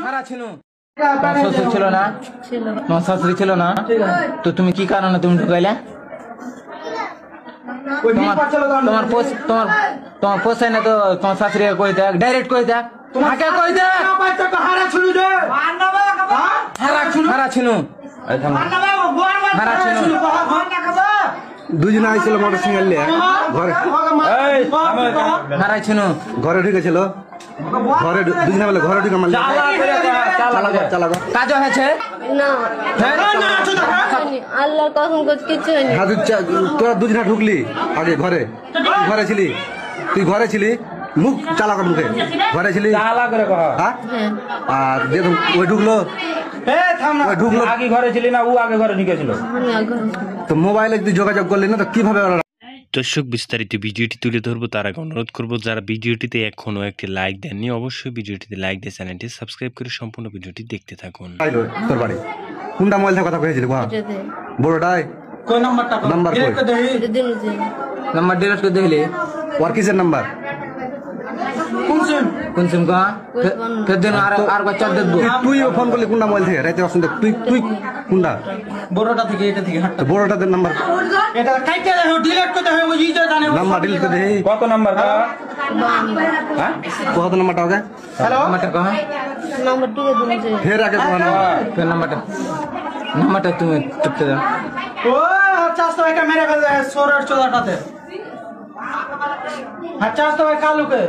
হারা ছিল শ্বশুর ছিল না তোমার শাশুড়ি ছিল না তো তুমি কি কারণে তুমি ঢুকাইলে তোমার তোমার পোষায় না তো তোমার শাশুড়ি কই দেখ ডাইরেক্ট কই দেখ তোমাকে কই দেখ হারা ছিল দুজনে আইছিল মোটরসাইকেল নিয়ে ঘরে হারাই ছিল ঘরে ঢুকেছিল ঘরে দুজনে বলে ঘরে ঢুকে মারল চালাগো কাজ হয়েছে না আল্লাহর কসম করে কিছু হয়নি। তোরা দুজনে ঢুকলি আগে ঘরে ঘরে ছিলি তুই ঘরে ছিলি মুখ চালাগো মুখে ঘরে ছিলি হ্যাঁ আর দেখুন ওই ঢুকলো ঢুকলো আগে ঘরে ছিলি না ও আগে ঘরে ঢুকেছিল তো মোবাইলে তুই যোগাযোগ করলি না তো কিভাবে দর্শক বিস্তারিত ভিডিওটি তুলে ধরবো তার আগে অনুরোধ করবো যারা ভিডিওটিতে এখনো একটি লাইক দেননি অবশ্যই ভিডিওটিতে লাইক দিয়ে চ্যানেলটি সাবস্ক্রাইব করে সম্পূর্ণ ভিডিওটি দেখতে থাকুন। তোর বাড়ি কোনটা মোবাইল থেকে কথা কয়েছিলি বড়টাই কই নাম্বারটা নাম্বার কই নাম্বার ডিলিট করে দিলি ওর কিসের নাম্বার কোন সিম কা ফের দিন আর কো চার দেব তুই ফোন করলি কোনটা মোবাইল থেকে রাতে অসুন্দর তুই কোনটা বড়টা থেকে এটা থেকে হাঁটতে বড়টাদের নাম্বার এটা কাইতে দাও ডিলিট করতে হয় ওই ইজা জানে নাম্বার ডিলিট করে দেই কত নাম্বার কা হ্যাঁ কত নাম্বারটা হবে হ্যালো নাম্বারটা কহ নাম্বার টিকে দিন যে ফের আগে কোন ফের নাম্বারটা তুমি টিপতে দাও ও চাস্তো একটা মেরে ফেলে সোরের চোদাটাতে চাস্তো ভাই কালুকে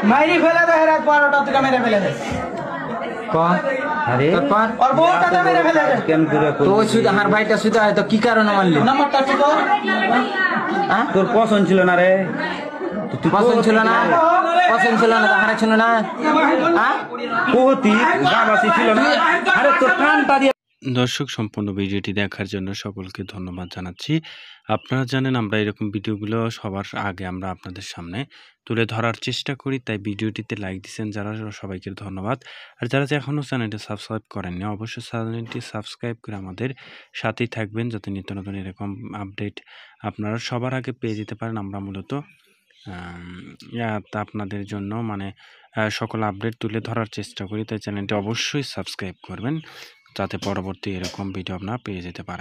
মাইরি ফেলে দে রাত 12টা থেকে মেরে ফেলে দে কহ আরে তারপর আর বউটাতে মেরে ফেলে দে কেন করে তো সুদা আমার ভাইটা সুদা তো কি কারণে মারলি নাম্বারটা কি তো হ্যাঁ তোর পছন্দ ছিল না রে পছন্দ ছিল না হারা ছিল না হ্যাঁ কোহতি গাবাসি ছিল না আরে তোর কানটা দিয়ে দর্শক সম্পূর্ণ ভিডিওটি দেখার জন্য সকলকে ধন্যবাদ জানাচ্ছি। আপনারা জানেন আমরা এরকম ভিডিওগুলো সবার আগে আমরা আপনাদের সামনে তুলে ধরার চেষ্টা করি, তাই ভিডিওটিতে লাইক দিচ্ছেন যারা সবাইকে ধন্যবাদ। আর যারা এখনও চ্যানেলটি সাবস্ক্রাইব করেননি অবশ্যই চ্যানেলটি সাবস্ক্রাইব করে আমাদের সাথেই থাকবেন যাতে নিত্য নতুন এরকম আপডেট আপনারা সবার আগে পেয়ে যেতে পারেন। আমরা মূলত আপনাদের জন্য মানে সকল আপডেট তুলে ধরার চেষ্টা করি, তাই চ্যানেলটি অবশ্যই সাবস্ক্রাইব করবেন যাতে পরবর্তী এরকম ভিডিও আপনারা পেয়ে যেতে পারেন।